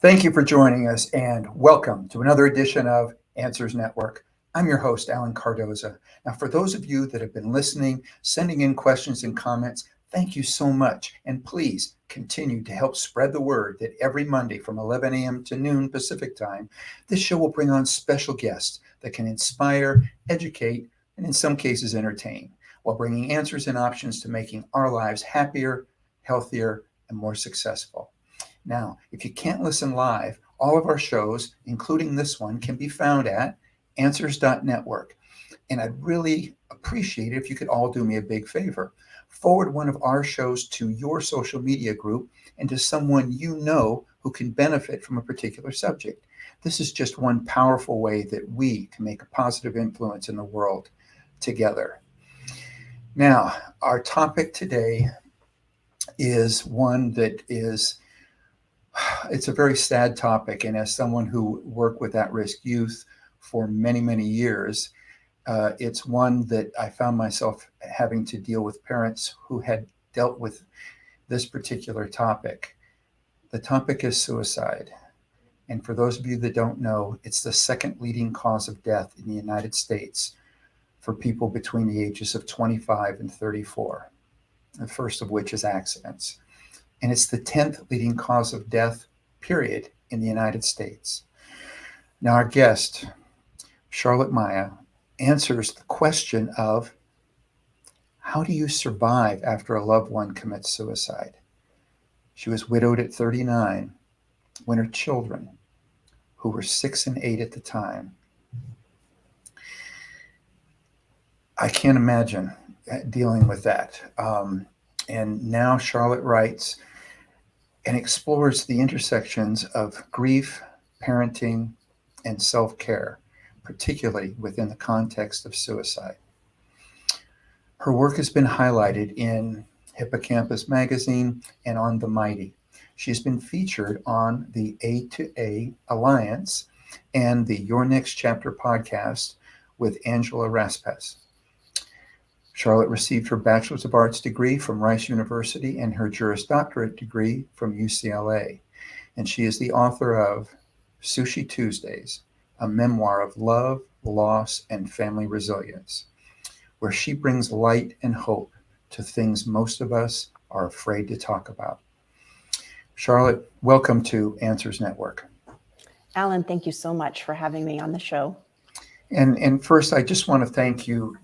Thank you for joining us and welcome to another edition of Answers Network. I'm your host, Alan Cardoza. Now, for those of you that have been listening, sending in questions and comments, thank you so much. And please continue to help spread the word that every Monday from 11 a.m. to noon Pacific time, this show will bring on special guests that can inspire, educate, and in some cases entertain, while bringing answers and options to making our lives happier, healthier, and more successful. Now, if you can't listen live, all of our shows, including this one, can be found at answers.network. And I'd really appreciate it if you could all do me a big favor. Forward one of our shows to your social media group and to someone you know who can benefit from a particular subject. This is just one powerful way that we can make a positive influence in the world together. Now, our topic today is one that is it's a very sad topic. And as someone who worked with at-risk youth for many, many years, it's one that I found myself having to deal with parents who had dealt with this particular topic. The topic is suicide. And for those of you that don't know, it's the second leading cause of death in the United States for people between the ages of 25 and 34, the first of which is accidents. And it's the 10th leading cause of death, period, in the United States. Now, our guest, Charlotte Maya, answers the question of how do you survive after a loved one commits suicide? She was widowed at 39 when her children, who were 6 and 8 at the time, I can't imagine dealing with that. And now Charlotte writes and explores the intersections of grief, parenting, and self-care, particularly within the context of suicide. Her work has been highlighted in Hippocampus magazine and on The Mighty. She's been featured on the A2A Alliance and the Your Next Chapter podcast with Angela Raspes. Charlotte received her Bachelor's of Arts degree from Rice University and her Juris Doctorate degree from UCLA. And she is the author of Sushi Tuesdays, a memoir of love, loss, and family resilience, where she brings light and hope to things most of us are afraid to talk about. Charlotte, welcome to Answers Network. Alan, thank you so much for having me on the show. And first, I just want to thank you.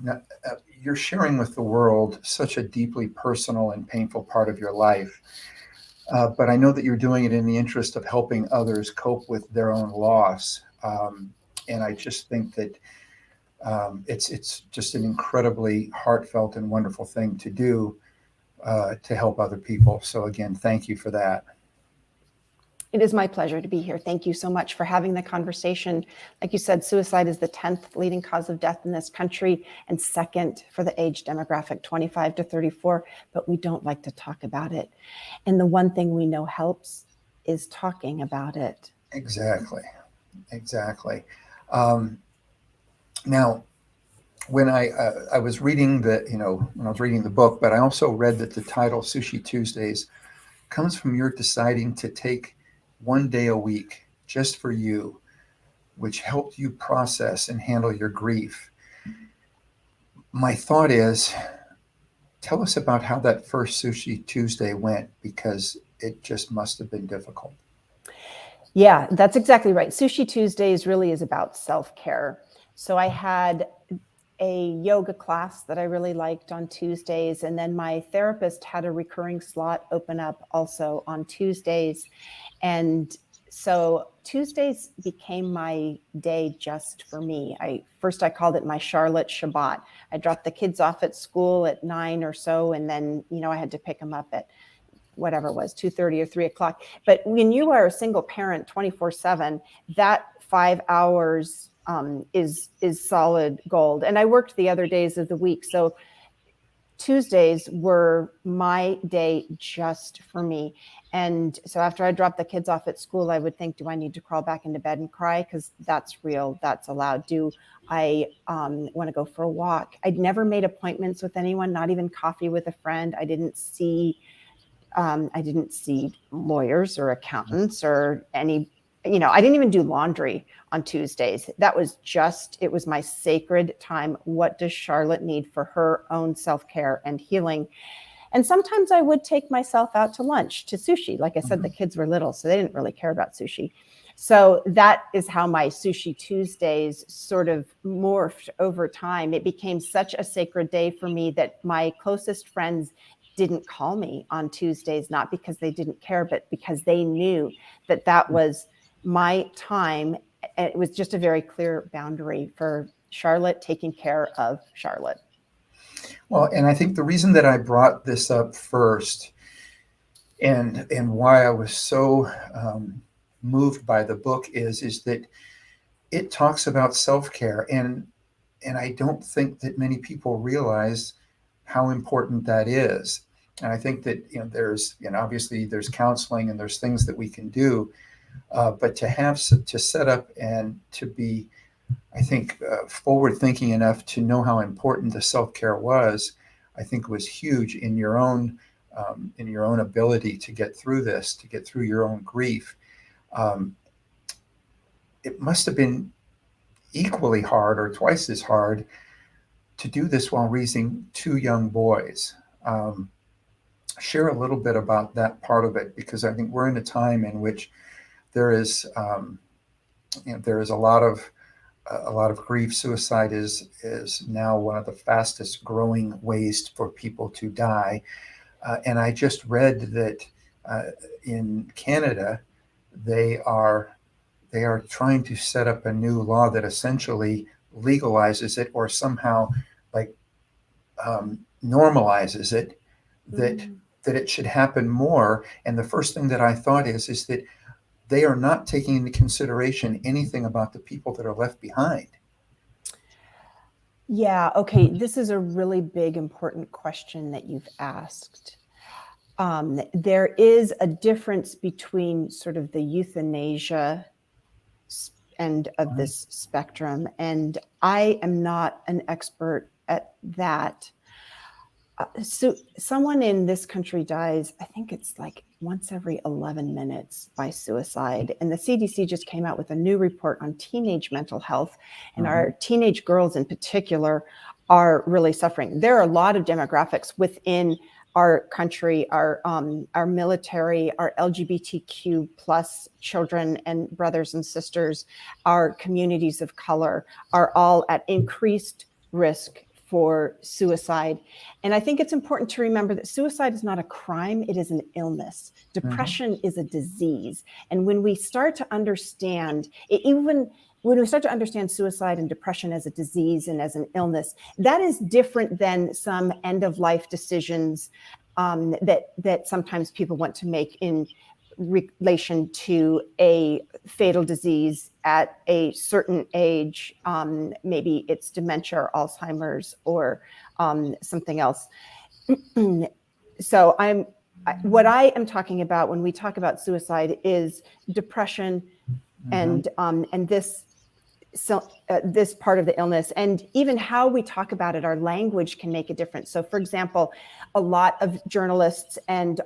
You're sharing with the world such a deeply personal and painful part of your life. But I know that you're doing it in the interest of helping others cope with their own loss. And I just think that it's just an incredibly heartfelt and wonderful thing to do to help other people. So again, thank you for that. It is my pleasure to be here. Thank you so much for having the conversation. Like you said, suicide is the 10th leading cause of death in this country and second for the age demographic, 25 to 34, but we don't like to talk about it. And the one thing we know helps is talking about it. Exactly. Now, when I was reading when I was reading the book, but I also read that the title Sushi Tuesdays comes from your deciding to take one day a week just for you, which helped you process and handle your grief. My thought is, tell us about how that first Sushi Tuesday went, because it just must have been difficult. Yeah, that's exactly right. Sushi Tuesdays really is about self-care. So I had a yoga class that I really liked on Tuesdays. And then my therapist had a recurring slot open up also on Tuesdays. And so Tuesdays became my day just for me. I called it my Charlotte Shabbat. I dropped the kids off at school at 9 or so. And then, I had to pick them up at whatever it was, 2:30 or 3 o'clock. But when you are a single parent 24/7, that 5 hours is solid gold. And I worked the other days of the week. So Tuesdays were my day just for me. And so after I dropped the kids off at school, I would think, do I need to crawl back into bed and cry? Because that's real. That's allowed. Do I want to go for a walk? I'd never made appointments with anyone, not even coffee with a friend. I didn't see I didn't see lawyers or accountants or any, I didn't even do laundry on Tuesdays. It was my sacred time. What does Charlotte need for her own self-care and healing? And sometimes I would take myself out to lunch, to sushi. Like I said, the kids were little, so they didn't really care about sushi. So that is how my Sushi Tuesdays sort of morphed over time. It became such a sacred day for me that my closest friends didn't call me on Tuesdays, not because they didn't care, but because they knew that that was my time. It was just a very clear boundary for Charlotte, taking care of Charlotte. Well, and I think the reason that I brought this up first, and why I was so moved by the book is that it talks about self-care, and I don't think that many people realize how important that is. And I think that there's obviously there's counseling and there's things that we can do, but to set up and to be, I think, forward thinking enough to know how important the self-care was, I think was huge in your own ability to get through this, to get through your own grief. Um, it must have been equally hard or twice as hard to do this while raising two young boys. Share a little bit about that part of it, because I think we're in a time in which there is there is a lot of grief. Suicide is now one of the fastest growing ways for people to die. And I just read that in Canada, they are trying to set up a new law that essentially legalizes it, or somehow like normalizes it, that it should happen more. And the first thing that I thought is that they are not taking into consideration anything about the people that are left behind. Yeah, okay. This is a really big, important question that you've asked. There is a difference between sort of the euthanasia end of this spectrum, and I am not an expert at that. So someone in this country dies, I think it's like once every 11 minutes by suicide. And the CDC just came out with a new report on teenage mental health. And our teenage girls in particular are really suffering. There are a lot of demographics within our country, our military, our LGBTQ plus children and brothers and sisters, our communities of color are all at increased risk for suicide. And I think it's important to remember that suicide is not a crime, it is an illness. Depression is a disease. And when we start to understand, even when we start to understand suicide and depression as a disease and as an illness, that is different than some end-of-life decisions that sometimes people want to make in relation to a fatal disease at a certain age. Maybe it's dementia or Alzheimer's or something else. So what I am talking about when we talk about suicide is depression and this part of the illness, and even how we talk about it, our language can make a difference. So for example, a lot of journalists and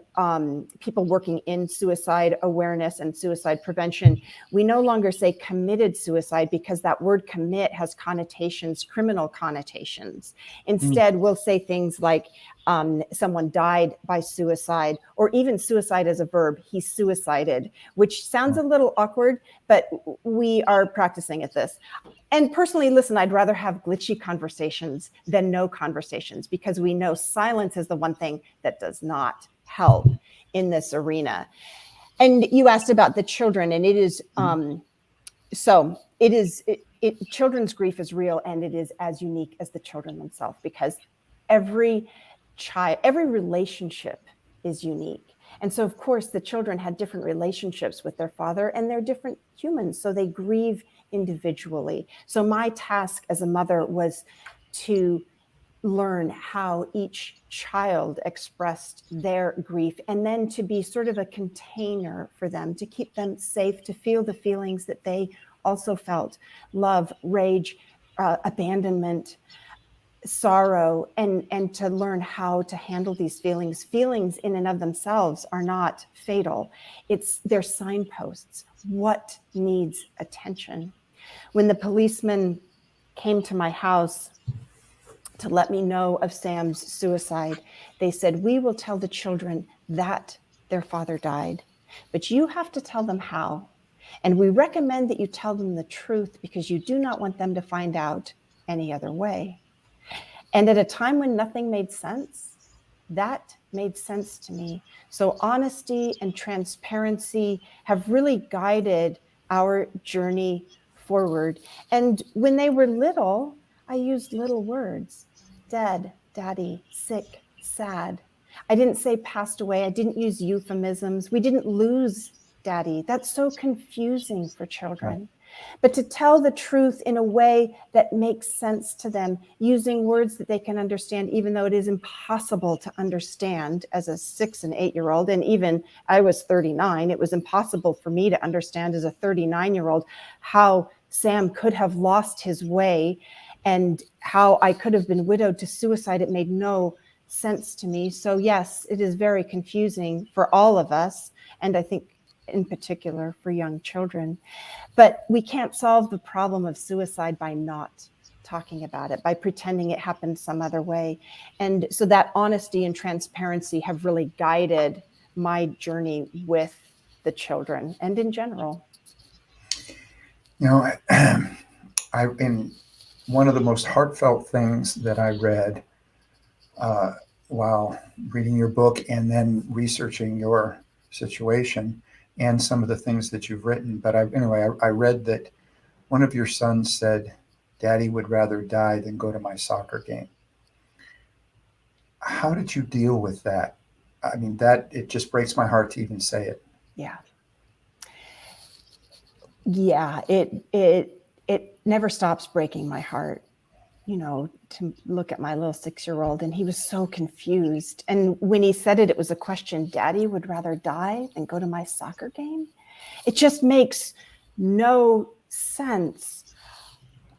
people working in suicide awareness and suicide prevention, we no longer say committed suicide because that word commit has connotations, criminal connotations. Instead, we'll say things like someone died by suicide, or even suicide as a verb, he suicided, which sounds a little awkward, but we are practicing at this. And personally, listen, I'd rather have glitchy conversations than no conversations, because we know silence is the one thing that does not help in this arena. And you asked about the children, and it is, children's grief is real, and it is as unique as the children themselves, because every relationship is unique. And so, of course, the children had different relationships with their father, and they're different humans, so they grieve individually. So my task as a mother was to learn how each child expressed their grief, and then to be sort of a container for them, to keep them safe, to feel the feelings that they also felt: love, rage, abandonment, sorrow and to learn how to handle these feelings. Feelings in and of themselves are not fatal. They're signposts. What needs attention? When the policeman came to my house to let me know of Sam's suicide, they said, "We will tell the children that their father died, but you have to tell them how. And we recommend that you tell them the truth because you do not want them to find out any other way." And at a time when nothing made sense, that made sense to me. So honesty and transparency have really guided our journey forward. And when they were little, I used little words: dead, daddy, sick, sad. I didn't say passed away. I didn't use euphemisms. We didn't lose daddy. That's so confusing for children. But to tell the truth in a way that makes sense to them, using words that they can understand, even though it is impossible to understand as a 6 and 8-year-old. And even I was 39, it was impossible for me to understand as a 39-year-old how Sam could have lost his way and how I could have been widowed to suicide. It made no sense to me. So yes, it is very confusing for all of us, and I think in particular for young children. But we can't solve the problem of suicide by not talking about it, by pretending it happened some other way. And so that honesty and transparency have really guided my journey with the children and in general. You know, in one of the most heartfelt things that I read while reading your book and then researching your situation and some of the things that you've written. But I read that one of your sons said, "Daddy would rather die than go to my soccer game." How did you deal with that? I mean, it just breaks my heart to even say it. Yeah. Yeah, it never stops breaking my heart, to look at my little 6-year-old, and he was so confused. And when he said it, it was a question: "Daddy would rather die than go to my soccer game?" It just makes no sense.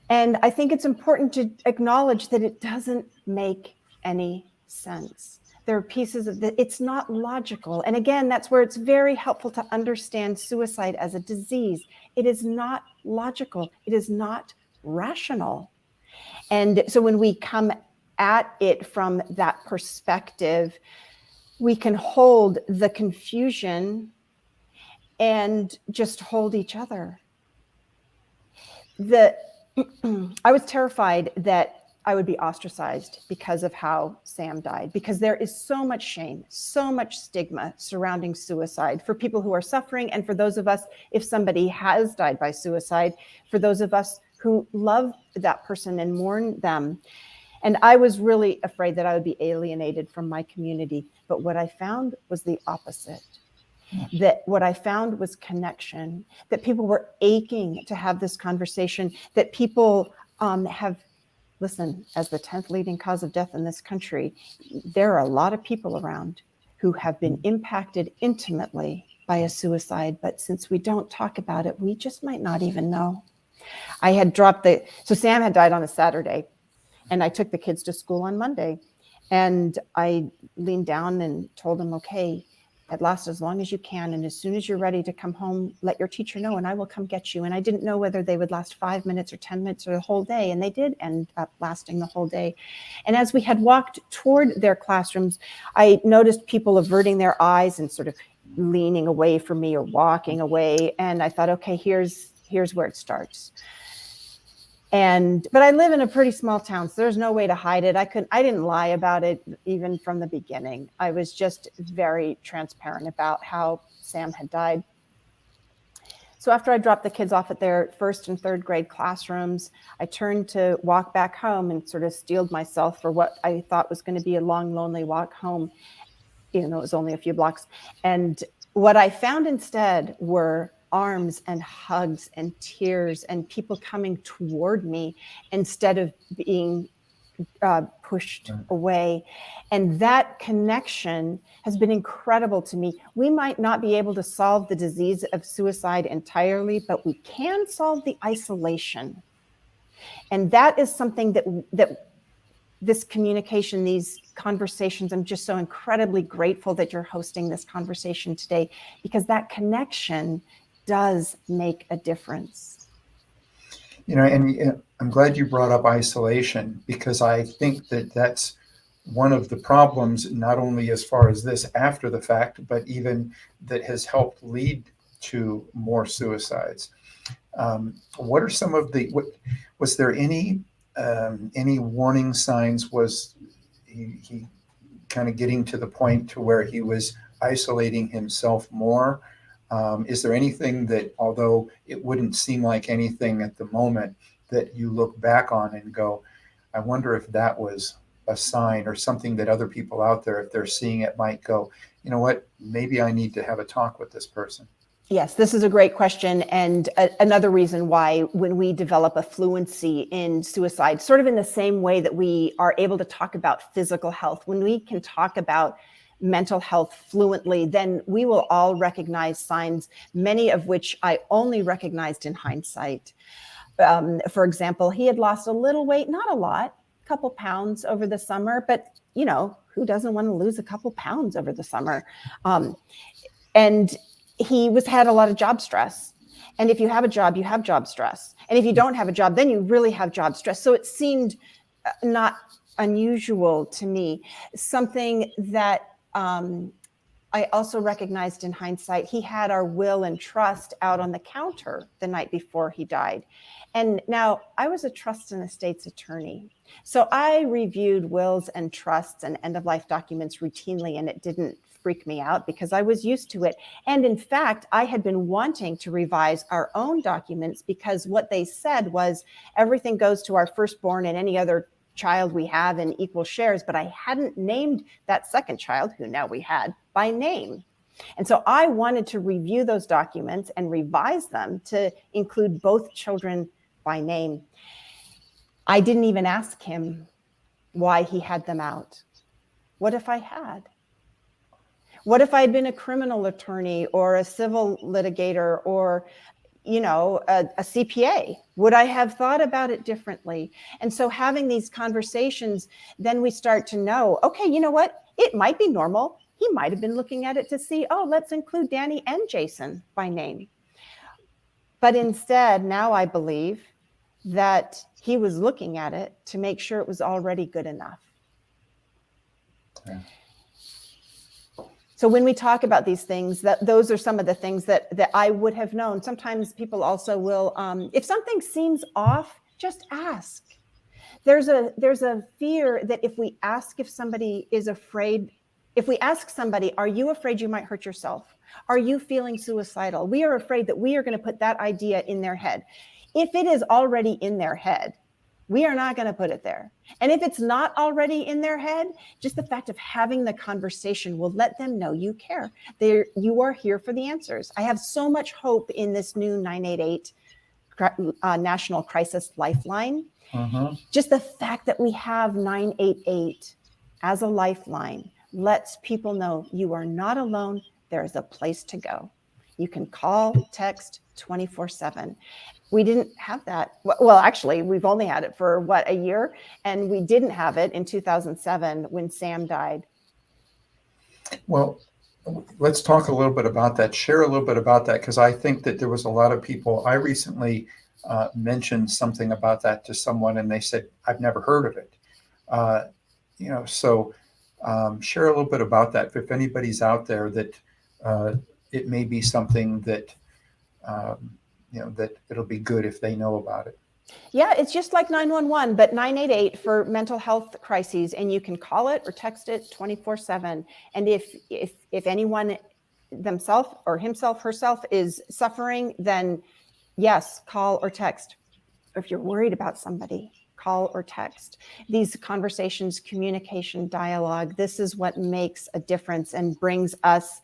And I think it's important to acknowledge that it doesn't make any sense. There are pieces of it's not logical. And again, that's where it's very helpful to understand suicide as a disease. It is not logical. It is not rational. And so when we come at it from that perspective, we can hold the confusion and just hold each other. I was terrified that I would be ostracized because of how Sam died, because there is so much shame, so much stigma surrounding suicide for people who are suffering, and for those of us, if somebody has died by suicide, for those of us who love that person and mourn them. And I was really afraid that I would be alienated from my community. But what I found was the opposite. That what I found was connection, that people were aching to have this conversation, that people listen, as the 10th leading cause of death in this country, there are a lot of people around who have been impacted intimately by a suicide. But since we don't talk about it, we just might not even know. I had so Sam had died on a Saturday, and I took the kids to school on Monday. And I leaned down and told them, "Okay, it lasts as long as you can. And as soon as you're ready to come home, let your teacher know and I will come get you." And I didn't know whether they would last 5 minutes or 10 minutes or the whole day. And they did end up lasting the whole day. And as we had walked toward their classrooms, I noticed people averting their eyes and sort of leaning away from me or walking away. And I thought, okay, here's where it starts. But I live in a pretty small town, so there's no way to hide it. I didn't lie about it even from the beginning. I was just very transparent about how Sam had died. So after I dropped the kids off at their 1st and 3rd grade classrooms, I turned to walk back home and sort of steeled myself for what I thought was going to be a long, lonely walk home, even though it was only a few blocks. And what I found instead were arms and hugs and tears and people coming toward me instead of being pushed away. And that connection has been incredible to me. We might not be able to solve the disease of suicide entirely, but we can solve the isolation. And that is something that this communication, these conversations. I'm just so incredibly grateful that you're hosting this conversation today, because that connection does make a difference. And I'm glad you brought up isolation, because I think that that's one of the problems, not only as far as this after the fact, but even that has helped lead to more suicides. What are some of was there any warning signs? Was he kind of getting to the point to where he was isolating himself more? Is there anything that, although it wouldn't seem like anything at the moment, that you look back on and go, I wonder if that was a sign, or something that other people out there, if they're seeing it, might go, you know what, maybe I need to have a talk with this person? Yes, this is a great question. And another reason why, when we develop a fluency in suicide, sort of in the same way that we are able to talk about physical health, when we can talk about mental health fluently, then we will all recognize signs, many of which I only recognized in hindsight. For example, he had lost a little weight, not a lot, a couple pounds over the summer, but who doesn't want to lose a couple pounds over the summer? And he had a lot of job stress. And if you have a job, you have job stress. And if you don't have a job, then you really have job stress. So it seemed not unusual to me. Something that I also recognized in hindsight, he had our will and trust out on the counter the night before he died. And now, I was a trust and estates attorney. So I reviewed wills and trusts and end-of-life documents routinely, and it didn't freak me out because I was used to it. And in fact, I had been wanting to revise our own documents, because what they said was everything goes to our firstborn and any other child we have in equal shares, but I hadn't named that second child, who now we had, by name. And so I wanted to review those documents and revise them to include both children by name. I didn't even ask him why he had them out. What if I had? What if I had been a criminal attorney or a civil litigator or a CPA? Would I have thought about it differently? And so having these conversations, then we start to know, okay, you know what? It might be normal. He might have been looking at it to see, let's include Danny and Jason by name. But instead, now I believe that he was looking at it to make sure it was already good enough. Yeah. So when we talk about these things, those are some of the things that I would have known. Sometimes people also will, if something seems off, just ask. There's a fear that if we ask if somebody is afraid, if we ask somebody, are you afraid you might hurt yourself? Are you feeling suicidal? We are afraid that we are going to put that idea in their head. If it is already in their head, we are not going to put it there. And if it's not already in their head, just the fact of having the conversation will let them know you care. You are here for the answers. I have so much hope in this new 988 National Crisis Lifeline. Uh-huh. Just the fact that we have 988 as a lifeline lets people know you are not alone. There is a place to go. You can call, text 24/7. We didn't have that. Well, actually, we've only had it for a year, and we didn't have it in 2007 when Sam died. Well, let's talk a little bit about that. Share a little bit about that, because I think that there was a lot of people. I recently mentioned something about that to someone, and they said, I've never heard of it. So share a little bit about that. If anybody's out there that it may be something that, that it'll be good if they know about it. Yeah, it's just like 911, but 988 for mental health crises, and you can call it or text it 24/7. And if anyone themselves or himself, herself is suffering, then yes, call or text. If you're worried about somebody, call or text. These conversations, communication, dialogue, this is what makes a difference and brings us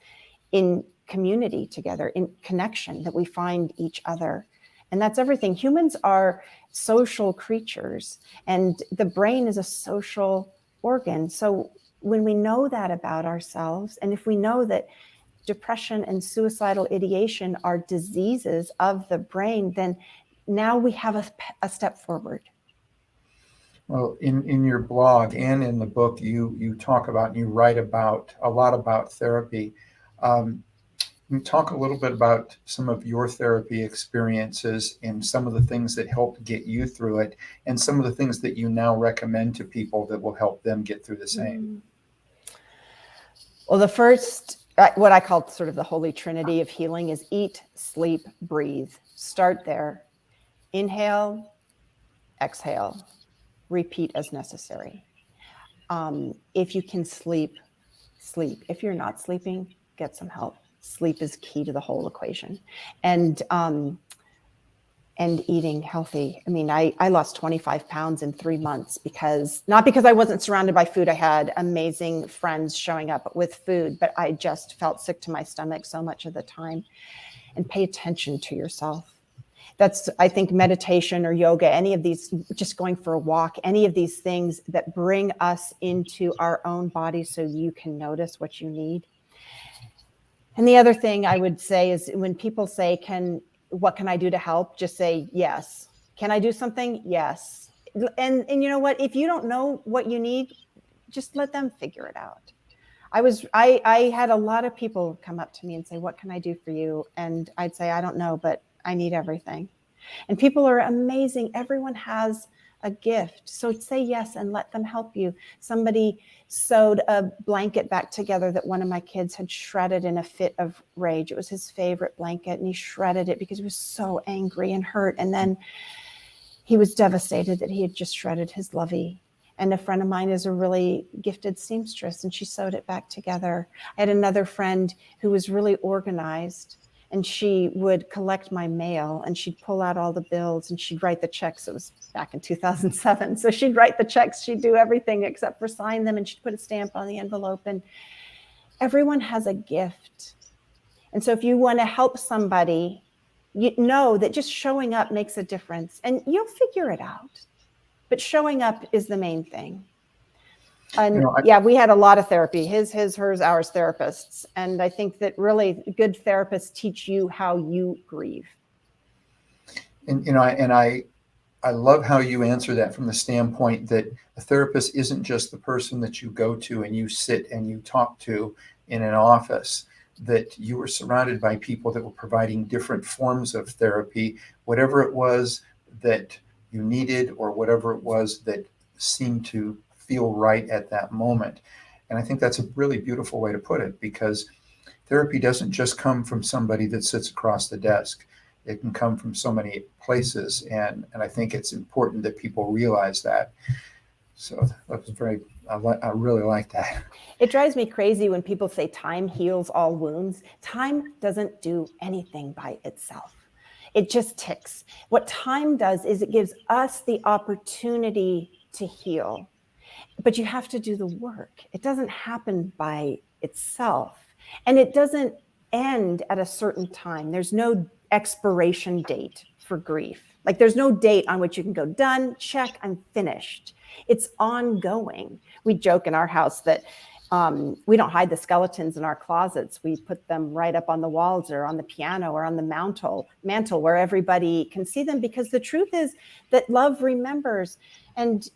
in community together, in connection, that we find each other. And that's everything. Humans are social creatures, and the brain is a social organ. So when we know that about ourselves, and if we know that depression and suicidal ideation are diseases of the brain, then now we have a step forward. Well, in your blog and in the book, you talk about and you write about a lot about therapy. Um, can you talk a little bit about some of your therapy experiences and some of the things that helped get you through it, and some of the things that you now recommend to people that will help them get through the same? Well, the first, what I call sort of the holy trinity of healing, is eat, sleep, breathe. Start there. Inhale, exhale, repeat as necessary. If you can sleep, sleep. If you're not sleeping, get some help. Sleep is key to the whole equation. And eating healthy. I mean, I lost 25 pounds in 3 months not because I wasn't surrounded by food. I had amazing friends showing up with food, but I just felt sick to my stomach so much of the time. And pay attention to yourself. That's, I think, meditation or yoga, any of these, just going for a walk, any of these things that bring us into our own body so you can notice what you need. And the other thing I would say is, when people say, what can I do to help? Just say yes. Can I do something? Yes. And you know what? If you don't know what you need, just let them figure it out. I had a lot of people come up to me and say, what can I do for you? And I'd say, I don't know, but I need everything. And people are amazing. Everyone has a gift. So say yes and let them help you. Somebody sewed a blanket back together that one of my kids had shredded in a fit of rage. It was his favorite blanket, and he shredded it because he was so angry and hurt. And then he was devastated that he had just shredded his lovey. And a friend of mine is a really gifted seamstress, and she sewed it back together. I had another friend who was really organized, and she would collect my mail, and she'd pull out all the bills, and she'd write the checks. It was back in 2007. So she'd write the checks. She'd do everything except for sign them, and she'd put a stamp on the envelope. And everyone has a gift. And so if you want to help somebody, you know that just showing up makes a difference, and you'll figure it out. But showing up is the main thing. And we had a lot of therapy, his, hers, ours therapists. And I think that really good therapists teach you how you grieve. And I love how you answer that from the standpoint that a therapist isn't just the person that you go to and you sit and you talk to in an office, that you were surrounded by people that were providing different forms of therapy, whatever it was that you needed or whatever it was that seemed to feel right at that moment. And I think that's a really beautiful way to put it, because therapy doesn't just come from somebody that sits across the desk. It can come from so many places. And I think it's important that people realize that. So that was I really like that. It drives me crazy when people say time heals all wounds. Time doesn't do anything by itself. It just ticks. What time does is it gives us the opportunity to heal, but you have to do the work. It doesn't happen by itself, and it doesn't end at a certain time. There's no expiration date for grief. Like, there's no date on which you can go, done, check, I'm finished. It's ongoing. We joke in our house that we don't hide the skeletons in our closets. We put them right up on the walls or on the piano or on the mantle where everybody can see them, because the truth is that love remembers and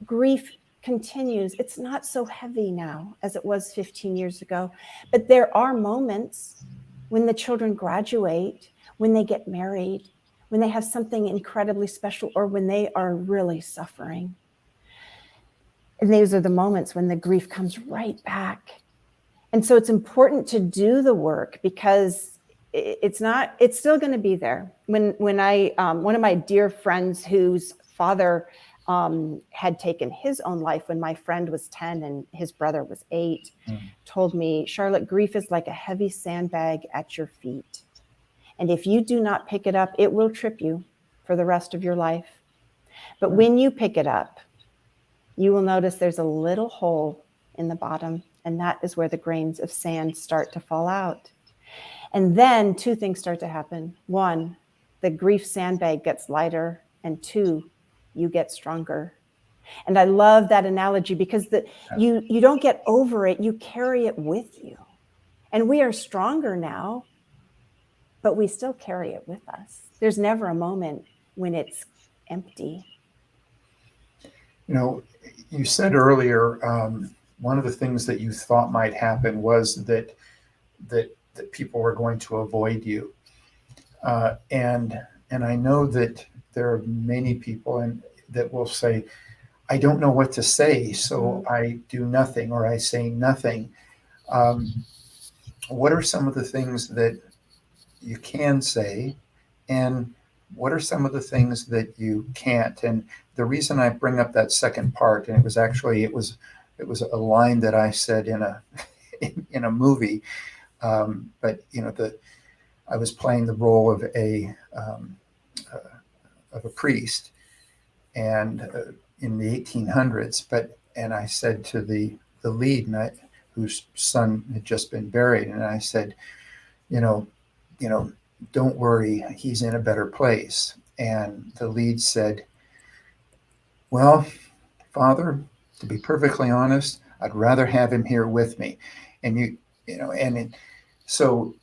grief continues. It's not so heavy now as it was 15 years ago, but there are moments when the children graduate, when they get married, when they have something incredibly special, or when they are really suffering. And those are the moments when the grief comes right back. And so it's important to do the work, because it's still going to be there. When I, one of my dear friends whose father had taken his own life when my friend was 10 and his brother was 8, told me, Charlotte, grief is like a heavy sandbag at your feet. And if you do not pick it up, it will trip you for the rest of your life. But when you pick it up, you will notice there's a little hole in the bottom, and that is where the grains of sand start to fall out. And then 2 things start to happen. 1, the grief sandbag gets lighter, and 2, you get stronger. And I love that analogy, because you don't get over it, you carry it with you. And we are stronger now, but we still carry it with us. There's never a moment when it's empty. You know, you said earlier, one of the things that you thought might happen was that people were going to avoid you. And I know that there are many people that will say, I don't know what to say, so I do nothing or I say nothing. Um, what are some of the things that you can say, and what are some of the things that you can't? And the reason I bring up that second part, and it was a line that I said in a in a movie, but I was playing the role of a priest, and in the 1800s. And I said to the lead, whose son had just been buried, and I said, you know, you know, don't worry, he's in a better place. And the lead said, well, Father, to be perfectly honest, I'd rather have him here with me. And so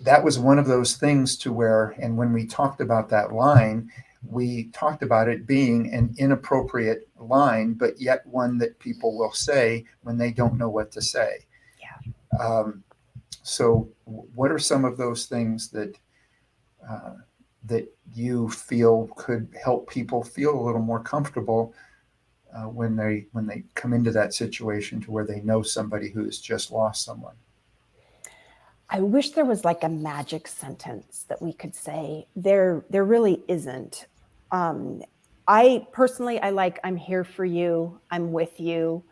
that was one of those things to where, and when we talked about that line, we talked about it being an inappropriate line, but yet one that people will say when they don't know what to say. Yeah. So what are some of those things that you feel could help people feel a little more comfortable when they come into that situation to where they know somebody who's just lost someone? I wish there was like a magic sentence that we could say. There really isn't. I personally, I'm here for you. I'm with you.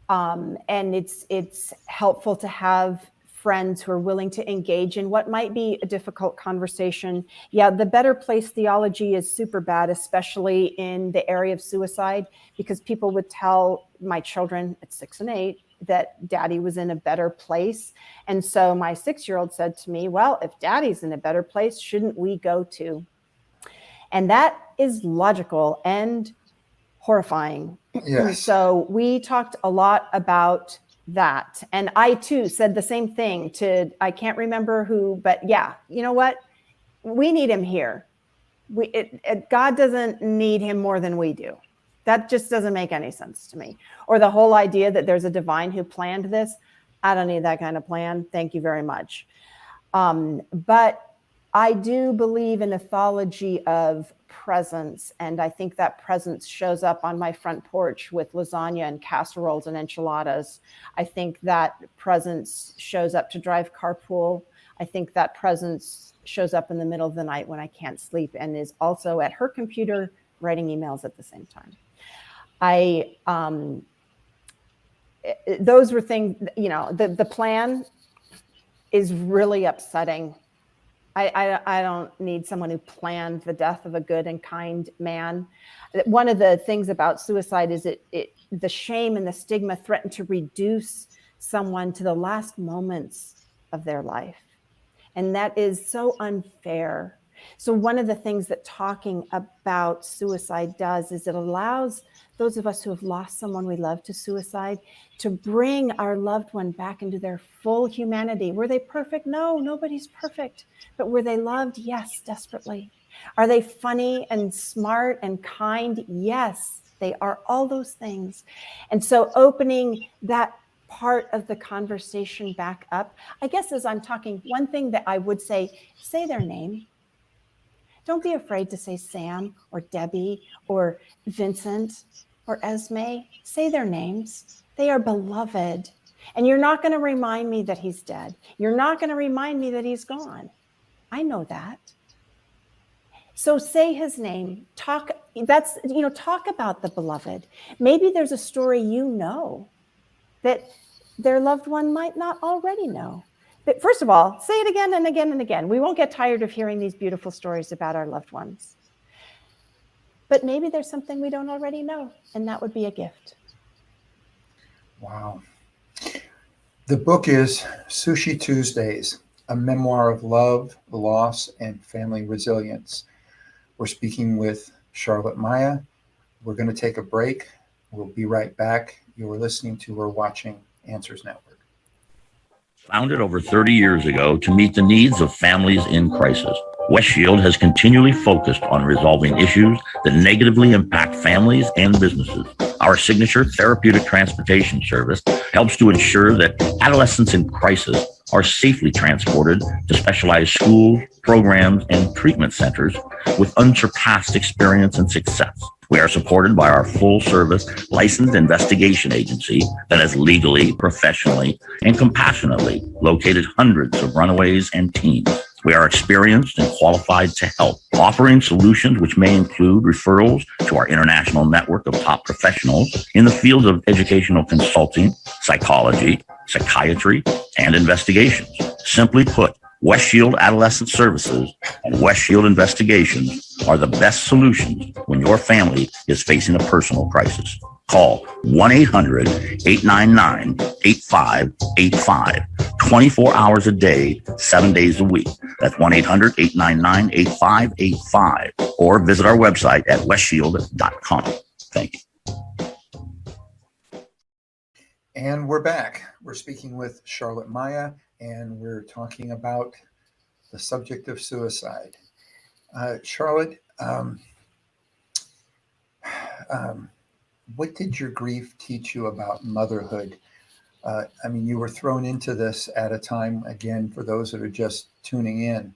And it's helpful to have friends who are willing to engage in what might be a difficult conversation. Yeah, the better place theology is super bad, especially in the area of suicide, because people would tell my children at 6 and 8 that daddy was in a better place. And so my 6-year-old said to me, well, if daddy's in a better place, shouldn't we go too? And that is logical and horrifying. Yes. So we talked a lot about that. And I too said the same thing to, I can't remember who, but yeah, you know what? We need him here. God doesn't need him more than we do. That just doesn't make any sense to me. Or the whole idea that there's a divine who planned this. I don't need that kind of plan. Thank you very much. But I do believe in a theology of presence, and I think that presence shows up on my front porch with lasagna and casseroles and enchiladas. I think that presence shows up to drive carpool. I think that presence shows up in the middle of the night when I can't sleep and is also at her computer writing emails at the same time. Those were things, the plan is really upsetting. I don't need someone who planned the death of a good and kind man. One of the things about suicide is the shame and the stigma threaten to reduce someone to the last moments of their life. And that is so unfair. So one of the things that talking about suicide does is it allows those of us who have lost someone we love to suicide to bring our loved one back into their full humanity. Were they perfect? No, nobody's perfect. But were they loved? Yes, desperately. Are they funny and smart and kind? Yes, they are all those things. And so opening that part of the conversation back up, I guess as I'm talking, one thing that I would say their name. Don't be afraid to say Sam or Debbie or Vincent or Esme. Say their names. They are beloved. And you're not going to remind me that he's dead. You're not going to remind me that he's gone. I know that. So say his name. Talk about the beloved. Maybe there's a story that their loved one might not already know. But first of all, say it again and again and again. We won't get tired of hearing these beautiful stories about our loved ones. But maybe there's something we don't already know, and that would be a gift. Wow. The book is Sushi Tuesdays, a memoir of love, loss, and family resilience. We're speaking with Charlotte Maya. We're going to take a break. We'll be right back. You are listening to or watching Answers Network. Founded over 30 years ago to meet the needs of families in crisis. West Shield has continually focused on resolving issues that negatively impact families and businesses. Our signature therapeutic transportation service helps to ensure that adolescents in crisis are safely transported to specialized schools, programs, and treatment centers with unsurpassed experience and success. We are supported by our full-service licensed investigation agency that has legally, professionally, and compassionately located hundreds of runaways and teens. We are experienced and qualified to help, offering solutions which may include referrals to our international network of top professionals in the fields of educational consulting, psychology, psychiatry, and investigations. Simply put, West Shield Adolescent Services and West Shield Investigations are the best solutions when your family is facing a personal crisis. Call 1-800-899-8585, 24 hours a day, 7 days a week. That's 1-800-899-8585, or visit our website at westshield.com. Thank you. And we're back. We're speaking with Charlotte Maya, and we're talking about the subject of suicide. Charlotte, what did your grief teach you about motherhood? I mean, you were thrown into this at a time, again, for those that are just tuning in,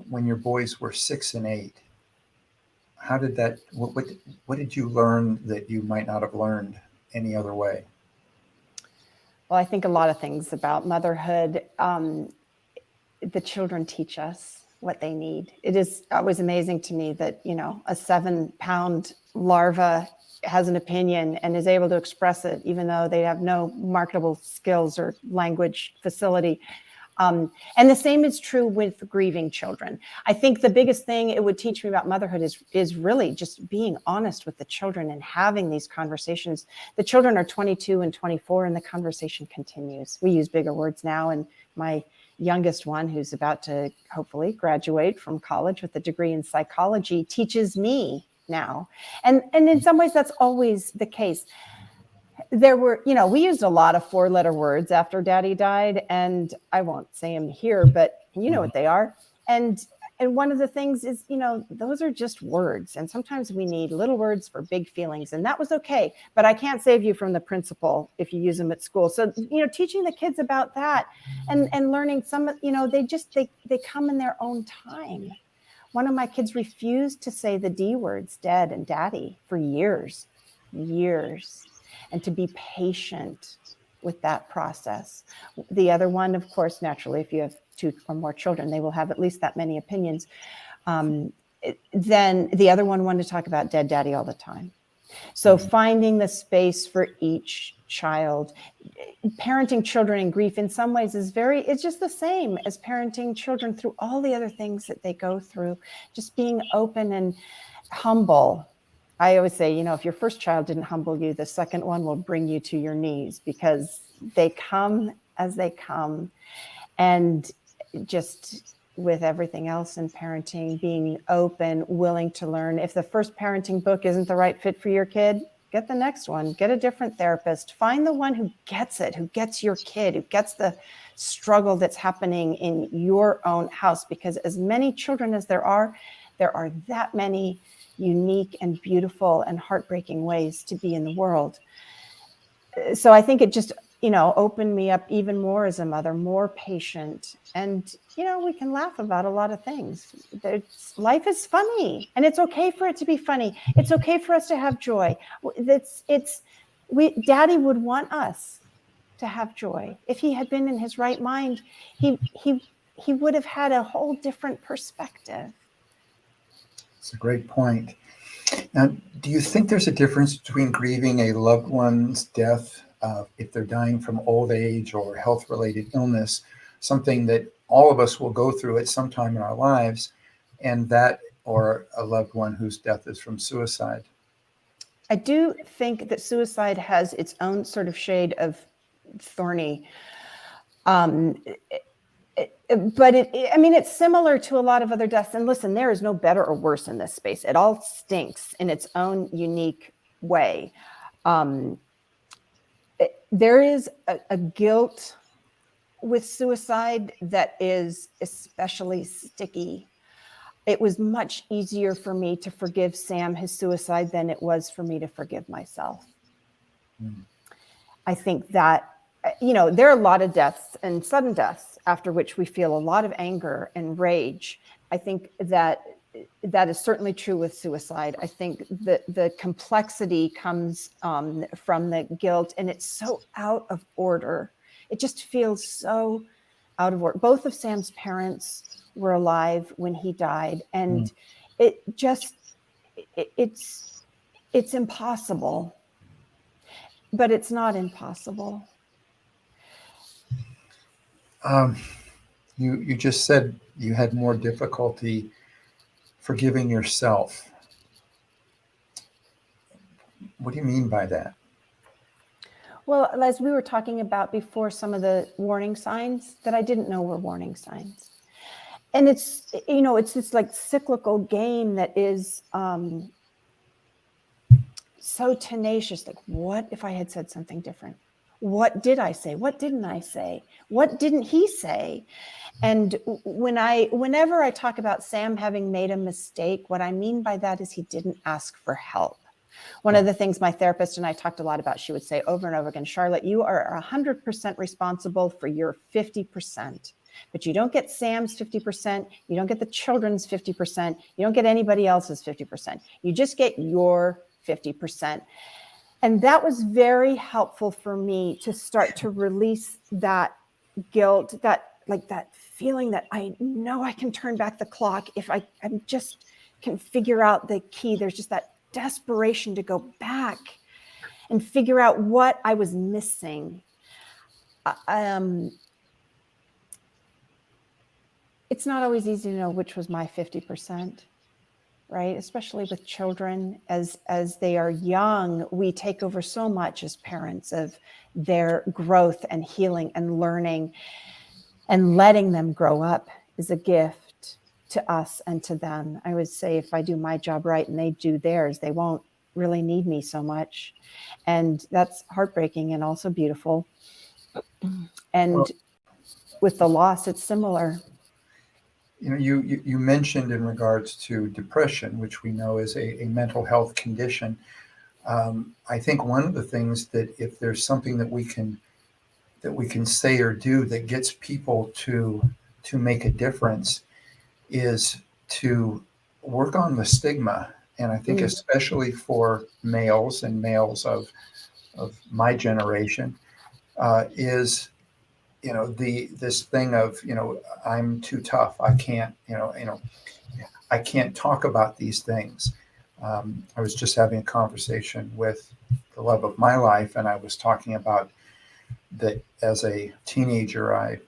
when your boys were 6 and 8. How did that, what did you learn that you might not have learned any other way? Well, I think a lot of things about motherhood. The children teach us what they need. It is always amazing to me that, a 7-pound larva has an opinion and is able to express it, even though they have no marketable skills or language facility. And the same is true with grieving children. I think the biggest thing it would teach me about motherhood is really just being honest with the children and having these conversations. The children are 22 and 24, and the conversation continues. We use bigger words now, and my youngest one, who's about to hopefully graduate from college with a degree in psychology, teaches me now. And in some ways, that's always the case. There were, we used a lot of 4-letter words after Daddy died, and I won't say them here, but you know what they are. And one of the things is, those are just words. And sometimes we need little words for big feelings, and that was okay. But I can't save you from the principal if you use them at school. So, teaching the kids about that and learning some, they come in their own time. One of my kids refused to say the D words, dad and daddy, for years. And to be patient with that process. The other one, of course, naturally, if you have 2 or more children, they will have at least that many opinions. Then the other one wanted to talk about dead daddy all the time. So finding the space for each child. Parenting children in grief in some ways it's just the same as parenting children through all the other things that they go through. Just being open and humble. I always say, if your first child didn't humble you, the second one will bring you to your knees, because they come as they come. And just with everything else in parenting, being open, willing to learn. If the first parenting book isn't the right fit for your kid, get the next one, get a different therapist, find the one who gets it, who gets your kid, who gets the struggle that's happening in your own house. Because as many children as there are that many unique and beautiful and heartbreaking ways to be in the world. So I think it just, opened me up even more as a mother, more patient. And, we can laugh about a lot of things. Life is funny, and it's okay for it to be funny. It's okay for us to have joy. Daddy would want us to have joy. If he had been in his right mind, he would have had a whole different perspective. It's a great point. Now, do you think there's a difference between grieving a loved one's death, if they're dying from old age or health-related illness, something that all of us will go through at some time in our lives, and that, or a loved one whose death is from suicide? I do think that suicide has its own sort of shade of thorny. But it's similar to a lot of other deaths. And listen, there is no better or worse in this space. It all stinks in its own unique way. There is a guilt with suicide that is especially sticky. It was much easier for me to forgive Sam his suicide than it was for me to forgive myself. I think that, there are a lot of deaths and sudden deaths after which we feel a lot of anger and rage. I think that is certainly true with suicide. I think that the complexity comes from the guilt, and it's so out of order. It just feels so out of order. Both of Sam's parents were alive when he died, and it's impossible, but it's not impossible. You just said you had more difficulty forgiving yourself. What do you mean by that? Well, as we were talking about before, some of the warning signs that I didn't know were warning signs. And it's this like cyclical game that is so tenacious. Like, what if I had said something different? What did I say? What didn't I say? What didn't he say? And whenever I talk about Sam having made a mistake, what I mean by that is he didn't ask for help. One of the things my therapist and I talked a lot about, she would say over and over again, Charlotte, you are 100% responsible for your 50%, but you don't get Sam's 50%. You don't get the children's 50%. You don't get anybody else's 50%. You just get your 50%. And that was very helpful for me to start to release that guilt, that feeling that I know I can turn back the clock if I just can figure out the key. There's just that desperation to go back and figure out what I was missing. It's not always easy to know which was my 50%. Right? Especially with children, as they are young, we take over so much as parents of their growth and healing and learning, and letting them grow up is a gift to us and to them. I would say if I do my job right and they do theirs, they won't really need me so much. And that's heartbreaking and also beautiful. And with the loss, it's similar. You mentioned in regards to depression, which we know is a mental health condition. I think one of the things that if there's something that we can say or do that gets people to make a difference is to work on the stigma. And I think especially for males and males of my generation is this thing of, I'm too tough. I can't, I can't talk about these things. I was just having a conversation with the love of my life, and I was talking about that as a teenager, I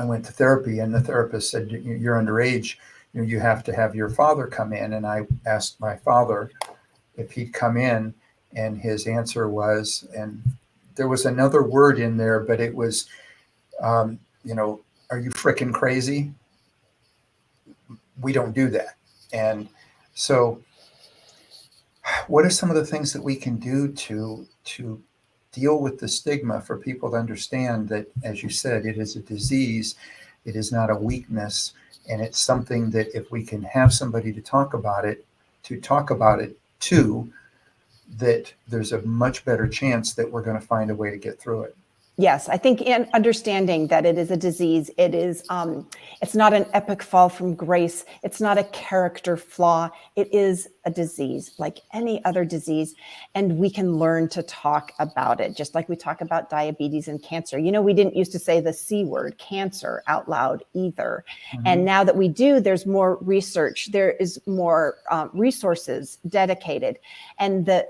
went to therapy, and the therapist said, you're underage, you have to have your father come in. And I asked my father if he'd come in, and his answer was, and there was another word in there, but it was, are you freaking crazy? We don't do that. And so what are some of the things that we can do to deal with the stigma for people to understand that, as you said, it is a disease, it is not a weakness, and it's something that if we can have somebody to talk about it to, that there's a much better chance that we're going to find a way to get through it. Yes, I think in understanding that it is a disease, it is, it's not an epic fall from grace. It's not a character flaw. It is a disease like any other disease. And we can learn to talk about it, just like we talk about diabetes and cancer. We didn't used to say the C word, cancer, out loud either. Mm-hmm. And now that we do, there's more research. There is more resources dedicated. And the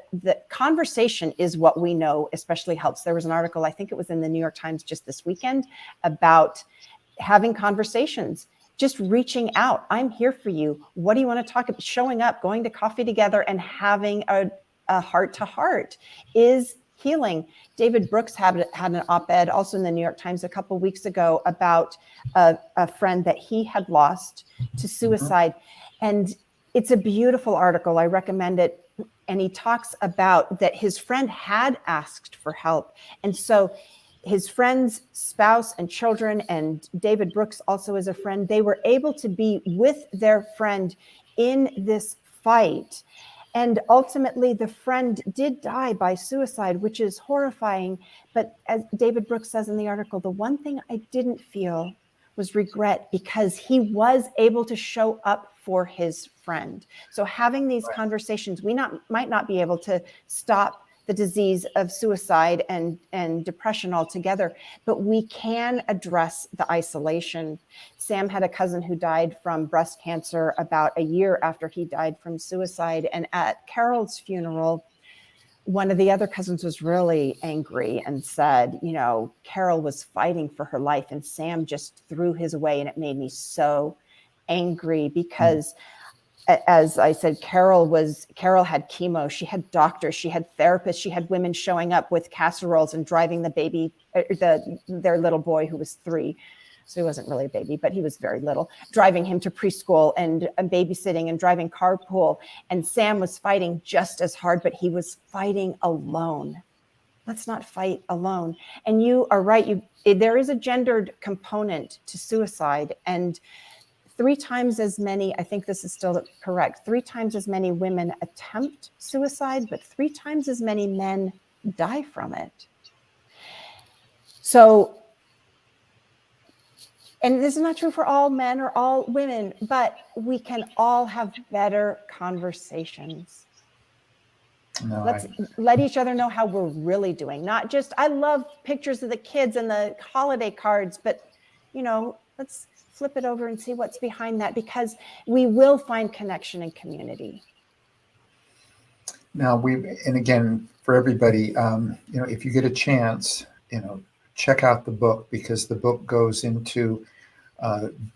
conversation is what we know especially helps. There was an article, I think it was in the New York Times just this weekend, about having conversations, just reaching out. I'm here for you. What do you want to talk about? Showing up, going to coffee together, and having a heart-to-heart is healing. David Brooks had an op-ed also in the New York Times a couple of weeks ago about a friend that he had lost to suicide. And it's a beautiful article. I recommend it. And he talks about that his friend had asked for help. And so his friend's spouse and children, and David Brooks also is a friend, they were able to be with their friend in this fight. And ultimately, the friend did die by suicide, which is horrifying. But as David Brooks says in the article, the one thing I didn't feel was regret, because he was able to show up for his friend. So having these conversations, we might not be able to stop the disease of suicide and depression altogether, but we can address the isolation. Sam had a cousin who died from breast cancer about a year after he died from suicide. And at Carol's funeral, one of the other cousins was really angry and said, you know, Carol was fighting for her life and Sam just threw his away. And it made me so angry because as I said, Carol had chemo, she had doctors, she had therapists, she had women showing up with casseroles and driving the baby, their little boy who was 3. So he wasn't really a baby, but he was very little, driving him to preschool and babysitting and driving carpool. And Sam was fighting just as hard, but he was fighting alone. Let's not fight alone. And you are right. There is a gendered component to suicide, and 3 times as many, I think this is still correct, 3 times as many women attempt suicide, but 3 times as many men die from it. So, and this is not true for all men or all women, but we can all have better conversations. Let's let each other know how we're really doing. Not just, I love pictures of the kids and the holiday cards, but, you know, let's flip it over and see what's behind that, because we will find connection and community. Now and again, for everybody, you know, if you get a chance, you know, check out the book, because the book goes into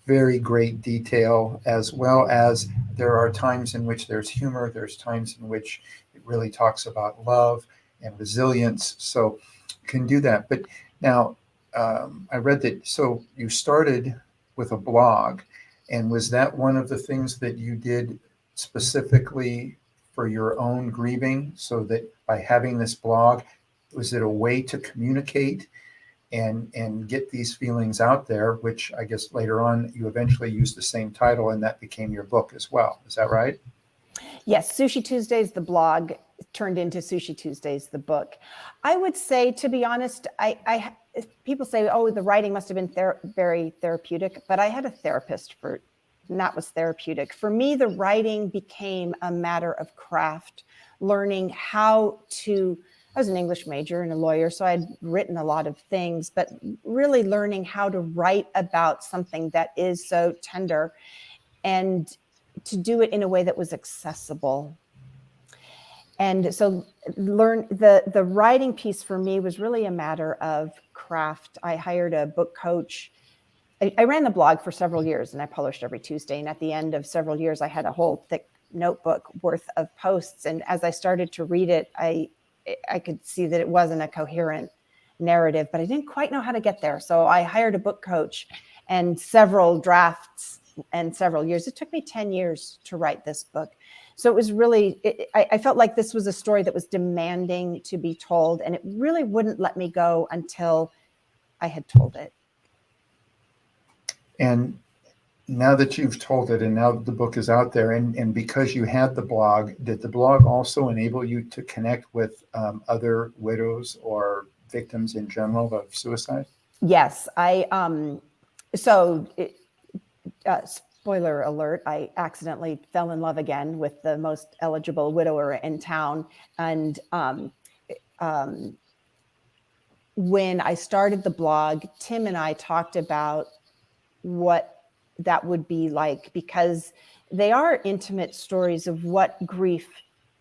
very great detail, as well as there are times in which there's humor, there's times in which it really talks about love and resilience. So you can do that. But now I read that, so you started with a blog, and was that one of the things that you did specifically for your own grieving, so that by having this blog, was it a way to communicate and get these feelings out there, which I guess later on you eventually used the same title and that became your book as well? Is that right? Yes, Sushi Tuesdays, the blog, turned into Sushi Tuesdays, the book. I would say, to be honest, people say, oh, the writing must have been very therapeutic, but I had a therapist and that was therapeutic. For me, the writing became a matter of craft, learning how to, I was an English major and a lawyer, so I'd written a lot of things, but really learning how to write about something that is so tender and to do it in a way that was accessible. And so the writing piece for me was really a matter of craft. I hired a book coach. I ran the blog for several years and I published every Tuesday. And at the end of several years, I had a whole thick notebook worth of posts. And as I started to read it, I could see that it wasn't a coherent narrative, but I didn't quite know how to get there. So I hired a book coach, and several drafts and several years. It took me 10 years to write this book. So it was really, I felt like this was a story that was demanding to be told, and it really wouldn't let me go until I had told it. And now that you've told it, and now that the book is out there, and because you had the blog, did the blog also enable you to connect with other widows or victims in general of suicide? Yes, spoiler alert, I accidentally fell in love again with the most eligible widower in town. And when I started the blog, Tim and I talked about what that would be like, because they are intimate stories of what grief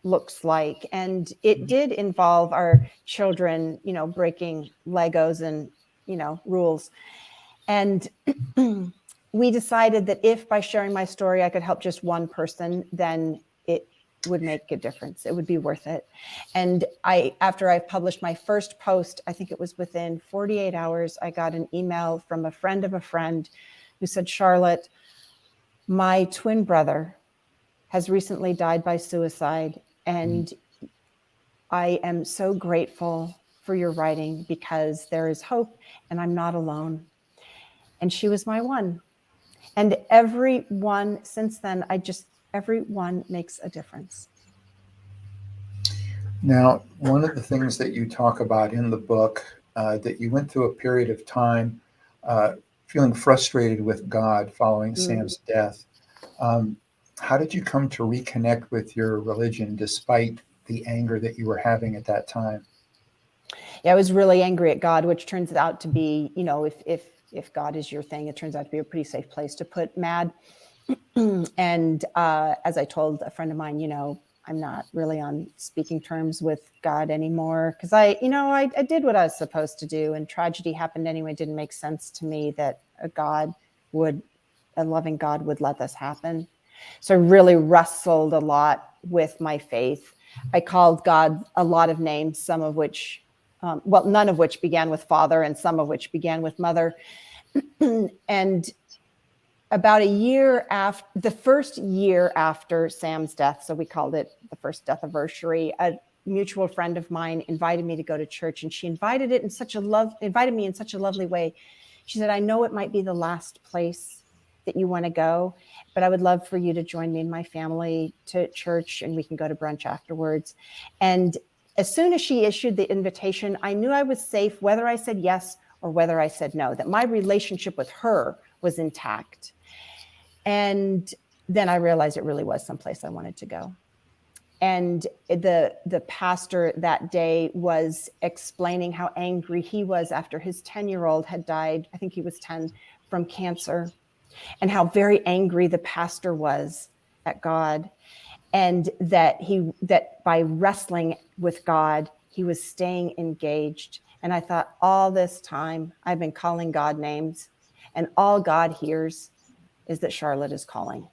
looks like. And it did involve our children, you know, breaking Legos and, you know, rules. And we decided that if by sharing my story, I could help just one person, then it would make a difference. It would be worth it. And after I published my first post, I think it was within 48 hours, I got an email from a friend of a friend who said, Charlotte, my twin brother has recently died by suicide, and I am so grateful for your writing because there is hope and I'm not alone. And she was my one. And everyone since then, everyone makes a difference. Now, one of the things that you talk about in the book, that you went through a period of time feeling frustrated with God following Sam's death. How did you come to reconnect with your religion despite the anger that you were having at that time? Yeah, I was really angry at God, which turns out to be, if God is your thing, it turns out to be a pretty safe place to put mad. And as I told a friend of mine, I'm not really on speaking terms with God anymore because I did what I was supposed to do, and tragedy happened anyway. It didn't make sense to me that a loving God would let this happen. So I really wrestled a lot with my faith. I called God a lot of names, some of which, none of which began with Father, and some of which began with Mother. And about a year after, the first year after Sam's death, so we called it the first death anniversary, a mutual friend of mine invited me to go to church, and she invited me in such a lovely way. She said, I know it might be the last place that you want to go, but I would love for you to join me and my family to church, and we can go to brunch afterwards. And as soon as she issued the invitation, I knew I was safe, whether I said yes or whether I said no, that my relationship with her was intact. And then I realized it really was someplace I wanted to go. And the pastor that day was explaining how angry he was after his 10-year-old had died, I think he was 10, from cancer, and how very angry the pastor was at God. And that by wrestling with God, he was staying engaged. And I thought, all this time I've been calling God names, and all God hears is that Charlotte is calling.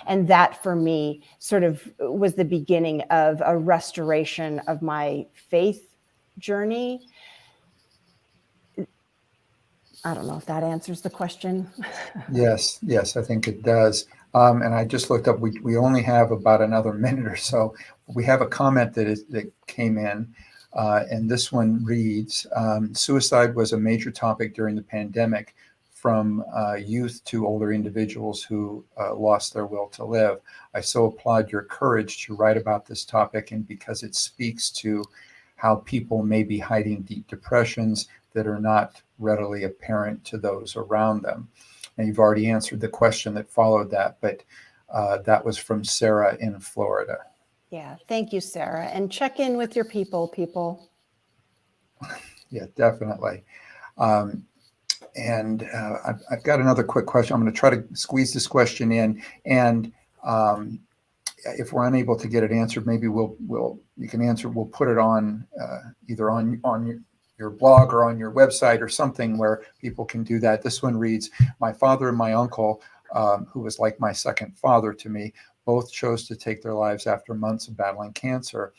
And that for me sort of was the beginning of a restoration of my faith journey. I don't know if that answers the question. Yes, I think it does. And I just looked up, we only have about another minute or so. We have a comment that came in, and this one reads, suicide was a major topic during the pandemic, from youth to older individuals who lost their will to live. I so applaud your courage to write about this topic, and because it speaks to how people may be hiding deep depressions that are not readily apparent to those around them. And you've already answered the question that followed that, but that was from Sarah in Florida. Yeah, thank you, Sarah. And check in with your people. Yeah, definitely. And I've got another quick question. I'm going to try to squeeze this question in, and if we're unable to get it answered, maybe you can answer. We'll put it on either on your blog or on your website or something where people can do that. This one reads, my father and my uncle, who was like my second father to me, both chose to take their lives after months of battling cancer.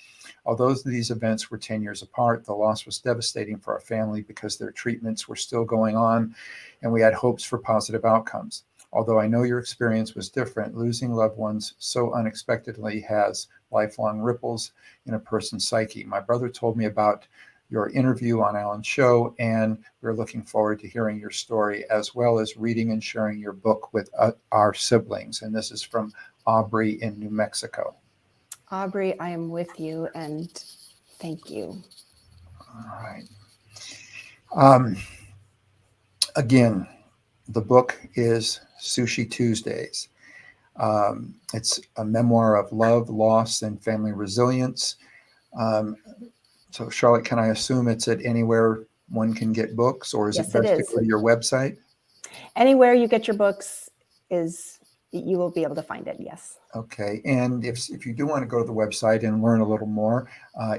Although these events were 10 years apart, the loss was devastating for our family because their treatments were still going on, and we had hopes for positive outcomes. Although I know your experience was different, losing loved ones so unexpectedly has lifelong ripples in a person's psyche. My brother told me about your interview on Alan's show, and we're looking forward to hearing your story, as well as reading and sharing your book with our siblings. And this is from Aubrey in New Mexico. Aubrey, I am with you, and thank you. All right. Again, the book is Sushi Tuesdays. It's a memoir of love, loss, and family resilience. So, Charlotte, can I assume it's at anywhere one can get books, or is Yes, it best to go to your website? Anywhere you get your books you will be able to find it, yes. Okay, and if you do want to go to the website and learn a little more,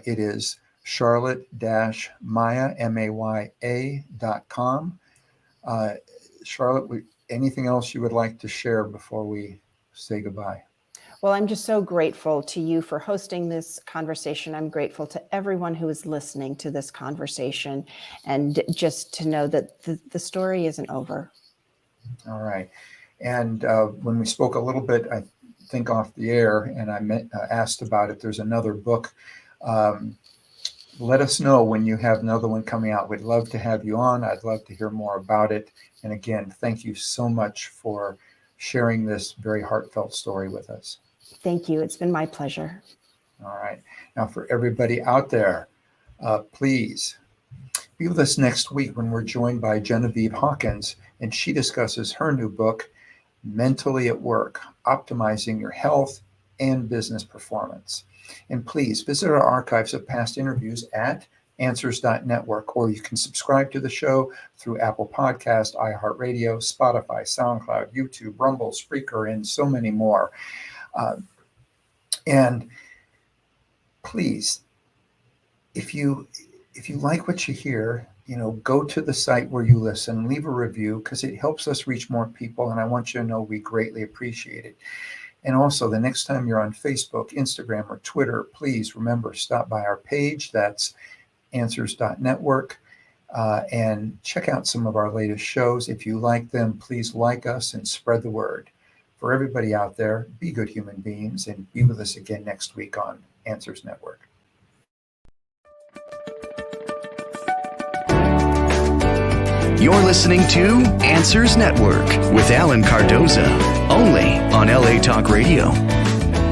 it is Charlotte-Maya, MAYA.com. Charlotte, anything else you would like to share before we say goodbye? Well, I'm just so grateful to you for hosting this conversation. I'm grateful to everyone who is listening to this conversation, and just to know that the story isn't over. All right. And when we spoke a little bit, I think off the air, and I asked about it, there's another book let us know when you have another one coming out. We'd love to have you on. I'd love to hear more about it. And again, thank you so much for sharing this very heartfelt story with us. Thank you. It's been my pleasure. All right. Now, for everybody out there, please be with us next week when we're joined by Genevieve Hawkins, and she discusses her new book, Mentally at Work, Optimizing Your Health and Business Performance. And please visit our archives of past interviews at answers.network, or you can subscribe to the show through Apple Podcast, iHeartRadio, Spotify, SoundCloud, YouTube, Rumble, Spreaker, and so many more. And please, if you like what you hear, go to the site where you listen, leave a review, because it helps us reach more people. And I want you to know we greatly appreciate it. And also, the next time you're on Facebook, Instagram, or Twitter, please remember, stop by our page. That's answers.network. And check out some of our latest shows. If you like them, please like us and spread the word. For everybody out there, be good human beings, and be with us again next week on Answers Network. You're listening to Answers Network with Alan Cardoza, only on LA Talk Radio.